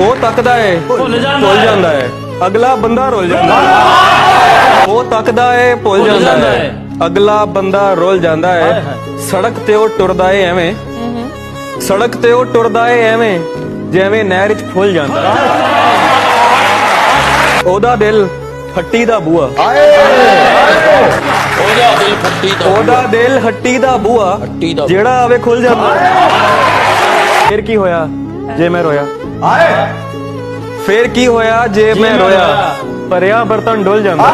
ਉਹ ਤੱਕਦਾ ਏ ਭੁੱਲ ਜਾਂਦਾ ਏ, ਅਗਲਾ ਬੰਦਾ ਰੁੱਲ ਜਾਂਦਾ ਏ। ਉਹ ਤੱਕਦਾ ਏ ਭੁੱਲ ਜਾਂਦਾ ਏ, ਅਗਲਾ ਬੰਦਾ ਰੁੱਲ ਜਾਂਦਾ ਏ। ਸੜਕ ਤੇ ਉਹ ਟੁਰਦਾ ਏ ਐਵੇਂ, ਸੜਕ ਤੇ ਉਹ ਟੁਰਦਾ ਏ ਐਵੇਂ ਜਿਵੇਂ ਨਹਿਰ 'ਚ ਫੁੱਲ ਜਾਂਦਾ। ਉਹਦਾ ਦਿਲ ਹੱਟੀ ਦਾ ਬੂਆ, ਉਹਦਾ ਦਿਲ ਹੱਟੀ ਦਾ ਬੂਆ, ਜਿਹੜਾ ਆਵੇ ਖੁੱਲ ਜਾਂਦਾ। ਫਿਰ ਕੀ ਹੋਇਆ ਜੇ ਮੈਂ ਰੋਇਆ, ਫਿਰ ਕੀ ਹੋਇਆ ਜੇ ਮੈਂ ਰੋਇਆ, ਭਰਿਆ ਬਰਤਨ ਡੁੱਲ ਜਾਂਦਾ।